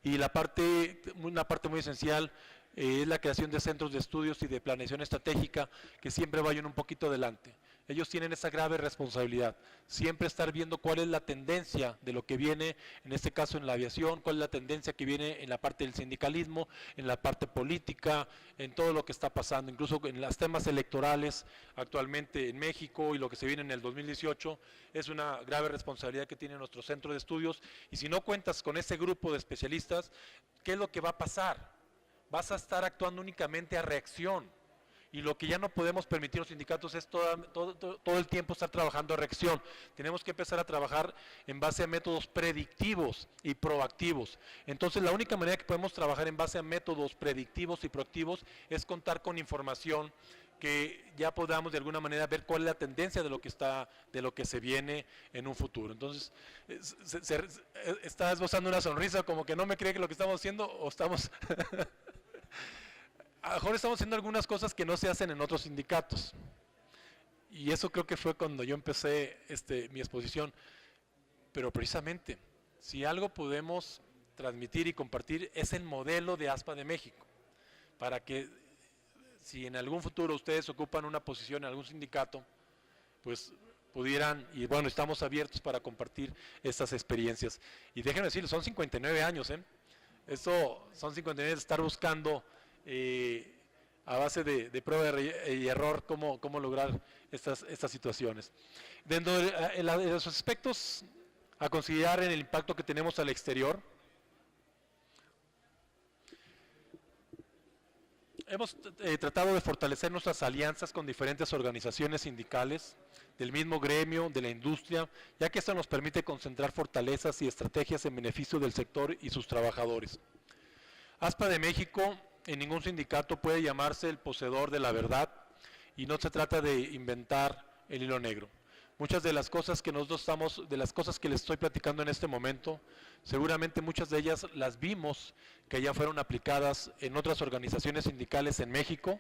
Y una parte muy esencial es la creación de centros de estudios y de planeación estratégica que siempre vayan un poquito adelante. Ellos tienen esa grave responsabilidad, siempre estar viendo cuál es la tendencia de lo que viene, en este caso en la aviación, cuál es la tendencia que viene en la parte del sindicalismo, en la parte política, en todo lo que está pasando, incluso en los temas electorales actualmente en México y lo que se viene en el 2018, es una grave responsabilidad que tiene nuestro centro de estudios, y si no cuentas con ese grupo de especialistas, ¿qué es lo que va a pasar? Vas a estar actuando únicamente a reacción. Y lo que ya no podemos permitir los sindicatos es todo el tiempo estar trabajando a reacción. Tenemos que empezar a trabajar en base a métodos predictivos y proactivos. Entonces, la única manera que podemos trabajar en base a métodos predictivos y proactivos es contar con información que ya podamos de alguna manera ver cuál es la tendencia de lo que se viene en un futuro. Entonces, está esbozando una sonrisa como que no me cree que lo que estamos haciendo o estamos... A lo mejor estamos haciendo algunas cosas que no se hacen en otros sindicatos, y eso creo que fue cuando yo empecé mi exposición, pero precisamente, si algo podemos transmitir y compartir es el modelo de ASPA de México, para que si en algún futuro ustedes ocupan una posición en algún sindicato, pues pudieran, y bueno, estamos abiertos para compartir estas experiencias. Y déjenme decirles, son 59 años, eso son 59 de estar buscando a base de prueba y error cómo lograr estas situaciones. Dentro de los aspectos a considerar en el impacto que tenemos al exterior, hemos tratado de fortalecer nuestras alianzas con diferentes organizaciones sindicales, del mismo gremio, de la industria, ya que esto nos permite concentrar fortalezas y estrategias en beneficio del sector y sus trabajadores. ASPA de México, en ningún sindicato puede llamarse el poseedor de la verdad, y no se trata de inventar el hilo negro. Muchas de las cosas que les estoy platicando en este momento, seguramente muchas de ellas las vimos que ya fueron aplicadas en otras organizaciones sindicales en México,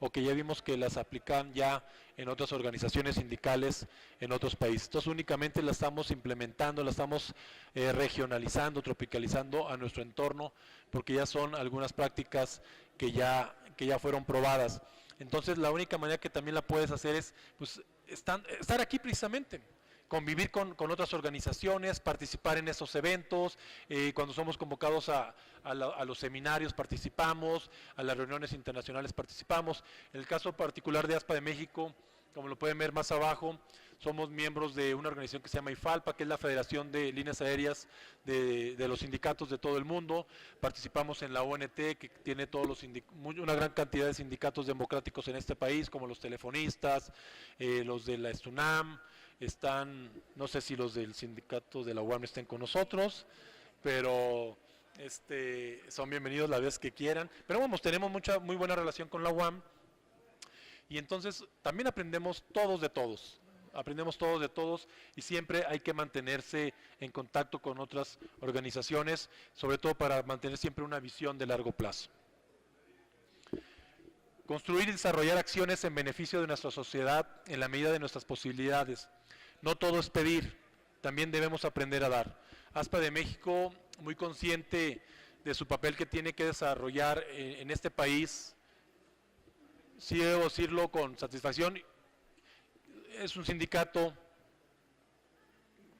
o que ya vimos que las aplican ya en otras organizaciones sindicales en otros países. Entonces únicamente las estamos implementando, las estamos regionalizando, tropicalizando a nuestro entorno, porque ya son algunas prácticas que ya fueron probadas. Entonces la única manera que también la puedes hacer es pues, estar aquí precisamente, convivir con otras organizaciones, participar en esos eventos, cuando somos convocados a los seminarios participamos, a las reuniones internacionales participamos. En el caso particular de ASPA de México, como lo pueden ver más abajo, somos miembros de una organización que se llama IFALPA, que es la Federación de Líneas Aéreas de los sindicatos de todo el mundo. Participamos en la ONT, que tiene una gran cantidad de sindicatos democráticos en este país, como los telefonistas, los de la STUNAM, no sé si los del sindicato de la UAM estén con nosotros, pero son bienvenidos la vez que quieran. Pero vamos, tenemos muy buena relación con la UAM, y entonces también aprendemos todos de todos, y siempre hay que mantenerse en contacto con otras organizaciones, sobre todo para mantener siempre una visión de largo plazo. Construir y desarrollar acciones en beneficio de nuestra sociedad en la medida de nuestras posibilidades. No todo es pedir, también debemos aprender a dar. ASPA de México, muy consciente de su papel que tiene que desarrollar en este país, sí debo decirlo con satisfacción, es un sindicato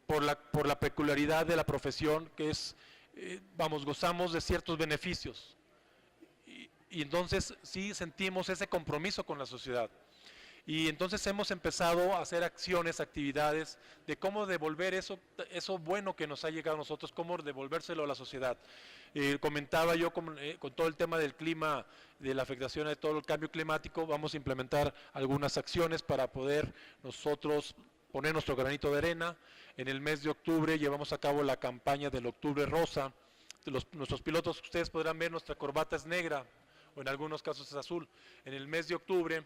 por la peculiaridad de la profesión que es, gozamos de ciertos beneficios. y entonces sí sentimos ese compromiso con la sociedad. Y entonces hemos empezado a hacer acciones, actividades de cómo devolver eso bueno que nos ha llegado a nosotros, cómo devolvérselo a la sociedad. Comentaba yo con todo el tema del clima, de la afectación de todo el cambio climático, vamos a implementar algunas acciones para poder nosotros poner nuestro granito de arena. En el mes de octubre llevamos a cabo la campaña del Octubre Rosa. Nuestros pilotos, ustedes podrán ver, nuestra corbata es negra o en algunos casos es azul. En el mes de octubre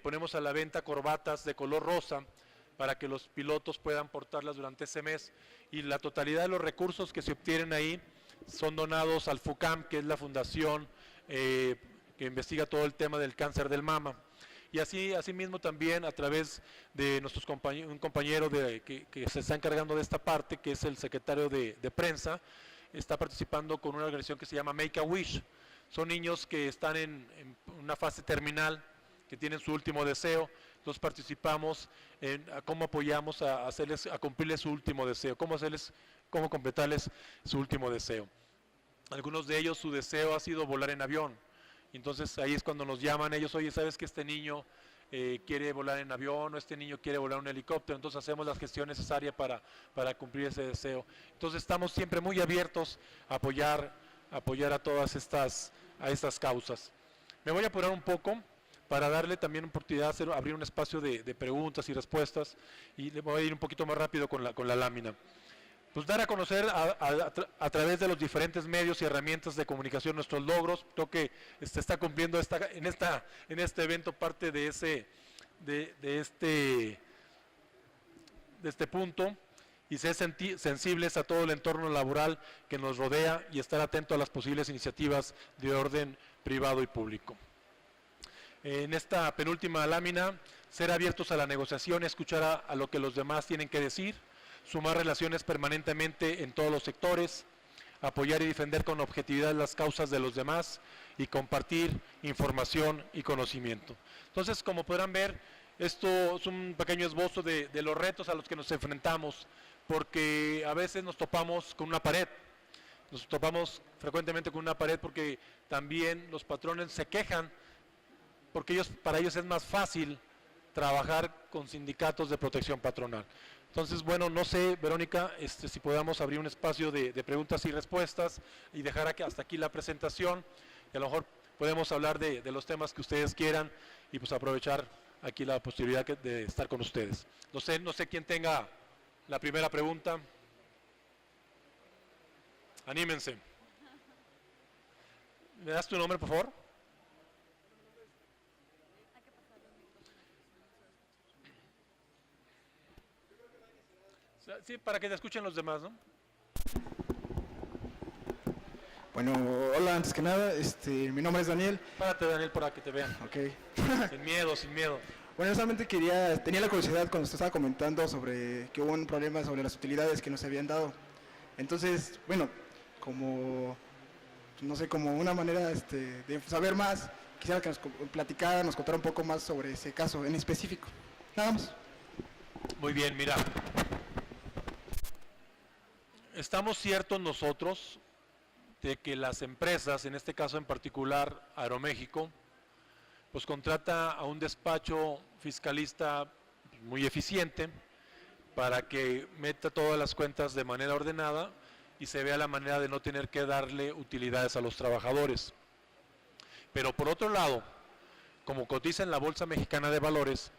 ponemos a la venta corbatas de color rosa para que los pilotos puedan portarlas durante ese mes, y la totalidad de los recursos que se obtienen ahí son donados al FUCAM, que es la fundación que investiga todo el tema del cáncer del mama. Y asimismo también a través de un compañero que se está encargando de esta parte, que es el secretario de prensa, está participando con una organización que se llama Make a Wish. Son niños que están en una fase terminal, que tienen su último deseo. Entonces participamos en cómo apoyamos a cumplirles su último deseo, cómo completarles su último deseo. Algunos de ellos, su deseo ha sido volar en avión. Entonces ahí es cuando nos llaman ellos: oye, ¿sabes que este niño quiere volar en avión, o este niño quiere volar en un helicóptero? Entonces hacemos la gestión necesaria para cumplir ese deseo. Entonces estamos siempre muy abiertos a apoyar a todas estas causas. Me voy a apurar un poco para darle también oportunidad de abrir un espacio de preguntas y respuestas, y le voy a ir un poquito más rápido con la lámina. Pues dar a conocer a través de los diferentes medios y herramientas de comunicación nuestros logros. Creo que está cumpliendo en este evento parte de este punto, y ser sensibles a todo el entorno laboral que nos rodea y estar atento a las posibles iniciativas de orden privado y público. En esta penúltima lámina, ser abiertos a la negociación, escuchar a lo que los demás tienen que decir, sumar relaciones permanentemente en todos los sectores, apoyar y defender con objetividad las causas de los demás y compartir información y conocimiento. Entonces, como podrán ver, esto es un pequeño esbozo de los retos a los que nos enfrentamos, porque a veces nos topamos con una pared. Nos topamos frecuentemente con una pared porque también los patrones se quejan, porque para ellos es más fácil trabajar con sindicatos de protección patronal. Entonces, bueno, no sé, Verónica, si podamos abrir un espacio de preguntas y respuestas y dejar hasta aquí la presentación, y a lo mejor podemos hablar de los temas que ustedes quieran, y pues aprovechar aquí la posibilidad de estar con ustedes. No sé quién tenga la primera pregunta. Anímense. ¿Me das tu nombre, por favor? Sí, para que te escuchen los demás, ¿no? Bueno, hola, antes que nada, mi nombre es Daniel. Párate, Daniel, para que te vean. Ok. Sin miedo, sin miedo. Bueno, solamente tenía la curiosidad cuando usted estaba comentando sobre que hubo un problema sobre las utilidades que nos habían dado. Entonces, bueno, como una manera de saber más, quisiera que nos platicara, nos contara un poco más sobre ese caso en específico. Nada más. Muy bien, mira. Estamos ciertos nosotros de que las empresas, en este caso en particular Aeroméxico, pues contrata a un despacho fiscalista muy eficiente para que meta todas las cuentas de manera ordenada y se vea la manera de no tener que darle utilidades a los trabajadores. Pero por otro lado, como cotiza en la Bolsa Mexicana de Valores,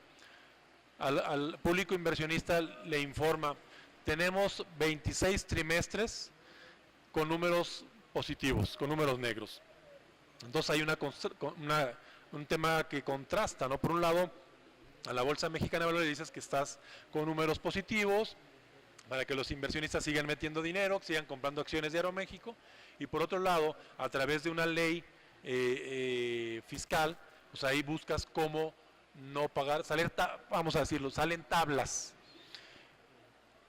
al público inversionista le informa: tenemos 26 trimestres con números positivos, con números negros. Entonces hay un tema que contrasta, ¿no? Por un lado, a la Bolsa Mexicana de Valores le dices que estás con números positivos para que los inversionistas sigan metiendo dinero, sigan comprando acciones de Aeroméxico, y por otro lado, a través de una ley fiscal, pues ahí buscas cómo no pagar, salen tablas.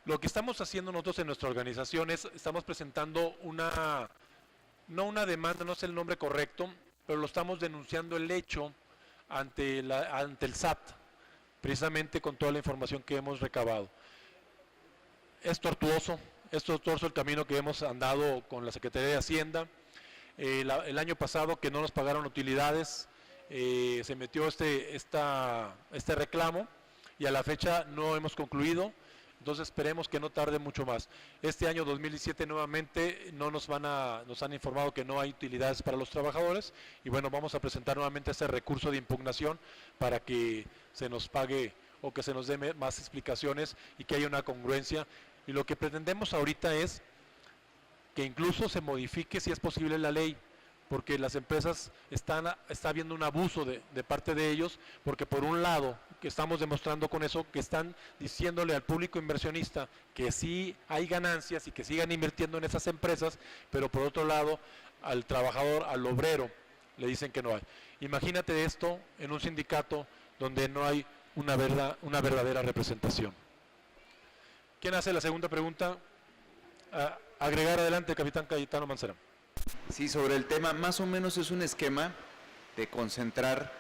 Lo que estamos haciendo nosotros en nuestra organización es, estamos presentando no una demanda, no sé el nombre correcto, pero lo estamos denunciando el hecho ante el SAT, precisamente con toda la información que hemos recabado. Es tortuoso el camino que hemos andado con la Secretaría de Hacienda. el año pasado que no nos pagaron utilidades, se metió este reclamo y a la fecha no hemos concluido. Entonces esperemos que no tarde mucho más. Este año 2017 nuevamente nos han informado que no hay utilidades para los trabajadores y bueno, vamos a presentar nuevamente ese recurso de impugnación para que se nos pague o que se nos dé más explicaciones y que haya una congruencia. Y lo que pretendemos ahorita es que incluso se modifique si es posible la ley, porque las empresas está habiendo un abuso de parte de ellos, porque por un lado, que estamos demostrando con eso, que están diciéndole al público inversionista que sí hay ganancias y que sigan invirtiendo en esas empresas, pero por otro lado, al trabajador, al obrero, le dicen que no hay. Imagínate esto en un sindicato donde no hay una verdadera representación. ¿Quién hace la segunda pregunta? Agregar adelante, capitán Cayetano Mancera. Sí, sobre el tema, más o menos es un esquema de concentrar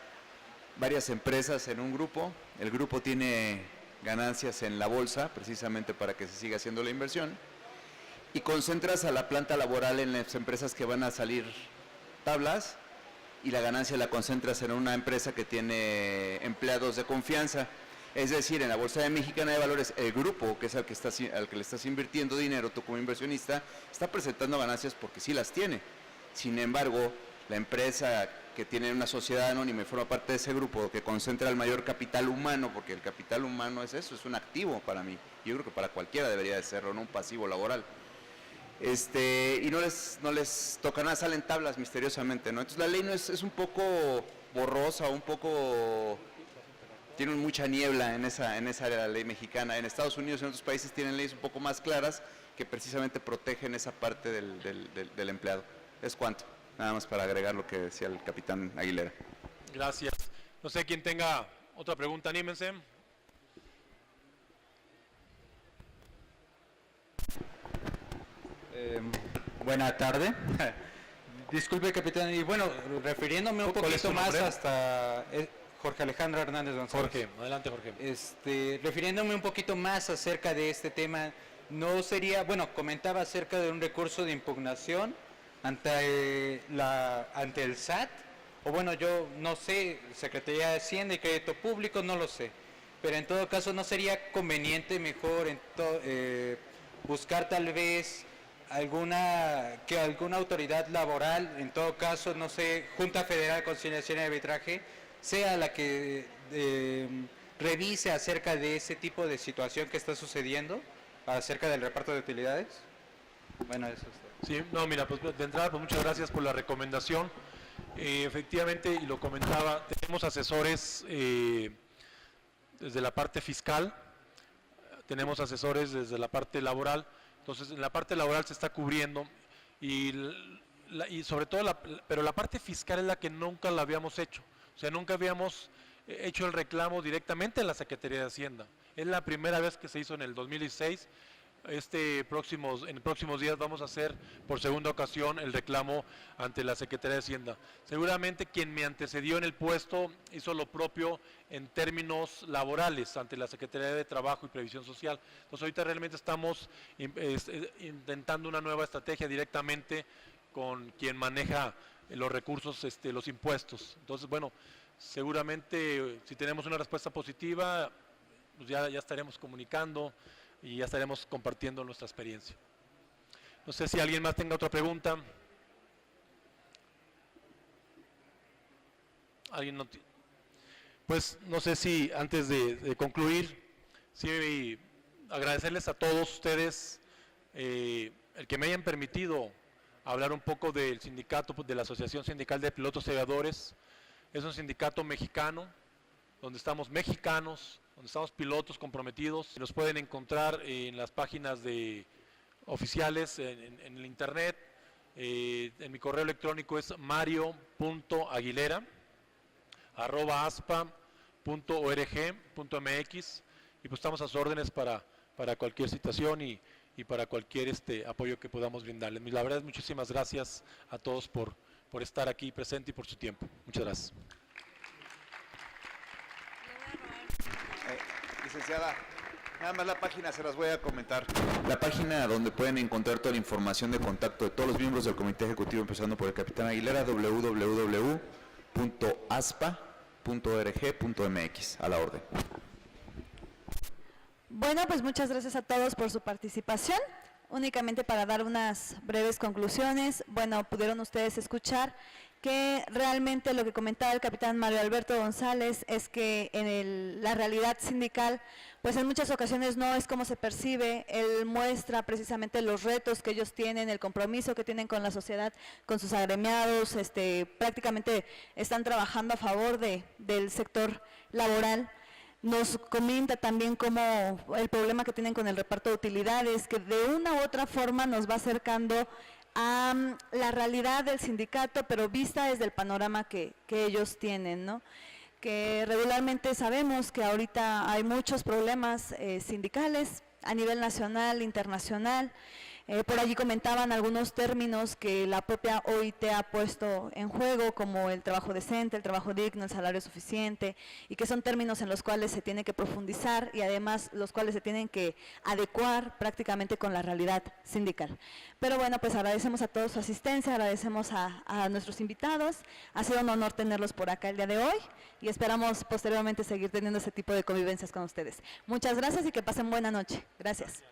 varias empresas en un grupo. El grupo tiene ganancias en la bolsa, precisamente para que se siga haciendo la inversión, y concentras a la planta laboral en las empresas que van a salir tablas, y la ganancia la concentras en una empresa que tiene empleados de confianza. Es decir, en la Bolsa Mexicana de Valores, el grupo, que es al que le estás invirtiendo dinero, tú como inversionista, está presentando ganancias porque sí las tiene. Sin embargo, la empresa que tiene una sociedad anónima y forma parte de ese grupo, que concentra el mayor capital humano, porque el capital humano es eso, es un activo para mí. Yo creo que para cualquiera debería de serlo, no un pasivo laboral. Y no les toca nada, salen tablas misteriosamente, ¿no? Entonces la ley no es un poco borrosa, un poco... tienen mucha niebla en esa área de la ley mexicana. En Estados Unidos y en otros países tienen leyes un poco más claras que precisamente protegen esa parte del empleado. Es cuanto, nada más para agregar lo que decía el capitán Aguilera. Gracias. No sé quién tenga otra pregunta, anímense. Buena tarde. Disculpe, capitán, y bueno, refiriéndome un poquito más hasta... Jorge Alejandro Hernández González. Jorge, adelante Jorge. Refiriéndome un poquito más acerca de este tema, no sería, bueno, comentaba acerca de un recurso de impugnación ante el SAT, o bueno, yo no sé, Secretaría de Hacienda y Crédito Público, no lo sé, pero en todo caso no sería conveniente mejor buscar tal vez alguna autoridad laboral, en todo caso, no sé, Junta Federal de Conciliación y Arbitraje, sea la que revise acerca de ese tipo de situación que está sucediendo, acerca del reparto de utilidades. Bueno, eso es todo. Sí, no, mira, pues de entrada, pues muchas gracias por la recomendación. Efectivamente, y lo comentaba, tenemos asesores desde la parte fiscal, tenemos asesores desde la parte laboral, entonces en la parte laboral se está cubriendo y sobre todo, pero la parte fiscal es la que nunca la habíamos hecho. O sea, nunca habíamos hecho el reclamo directamente en la Secretaría de Hacienda. Es la primera vez que se hizo en el 2016. En próximos días vamos a hacer por segunda ocasión el reclamo ante la Secretaría de Hacienda. Seguramente quien me antecedió en el puesto hizo lo propio en términos laborales ante la Secretaría de Trabajo y Previsión Social. Entonces ahorita realmente estamos intentando una nueva estrategia directamente con quien maneja los recursos, los impuestos. Entonces, bueno, seguramente si tenemos una respuesta positiva, pues ya estaremos comunicando y ya estaremos compartiendo nuestra experiencia. No sé si alguien más tenga otra pregunta. ¿Alguien no? Pues no sé si antes de concluir, sí, agradecerles a todos ustedes el que me hayan permitido hablar un poco del sindicato, de la Asociación Sindical de Pilotos y Aviadores. Es un sindicato mexicano, donde estamos mexicanos, donde estamos pilotos comprometidos. Nos pueden encontrar en las páginas oficiales, en el internet. En mi correo electrónico es mario.aguilera@aspa.org.mx y pues estamos a sus órdenes para cualquier situación y para cualquier apoyo que podamos brindarles. La verdad, muchísimas gracias a todos por estar aquí presente y por su tiempo. Muchas gracias. Licenciada, Nada más la página se las voy a comentar. La página donde pueden encontrar toda la información de contacto de todos los miembros del Comité Ejecutivo, empezando por el Capitán Aguilera, www.aspa.org.mx. A la orden. Bueno, pues muchas gracias a todos por su participación. Únicamente para dar unas breves conclusiones, bueno, pudieron ustedes escuchar que realmente lo que comentaba el capitán Mario Alberto González es que en la realidad sindical, pues en muchas ocasiones no es como se percibe. Él muestra precisamente los retos que ellos tienen, el compromiso que tienen con la sociedad, con sus agremiados, prácticamente están trabajando a favor del sector laboral. Nos comenta también cómo el problema que tienen con el reparto de utilidades, que de una u otra forma nos va acercando a la realidad del sindicato, pero vista desde el panorama que ellos tienen, ¿no? Que regularmente sabemos que ahorita hay muchos problemas sindicales a nivel nacional, internacional. Por allí comentaban algunos términos que la propia OIT ha puesto en juego, como el trabajo decente, el trabajo digno, el salario suficiente, y que son términos en los cuales se tiene que profundizar y además los cuales se tienen que adecuar prácticamente con la realidad sindical. Pero bueno, pues agradecemos a todos su asistencia, agradecemos a nuestros invitados, ha sido un honor tenerlos por acá el día de hoy y esperamos posteriormente seguir teniendo ese tipo de convivencias con ustedes. Muchas gracias y que pasen buena noche. Gracias.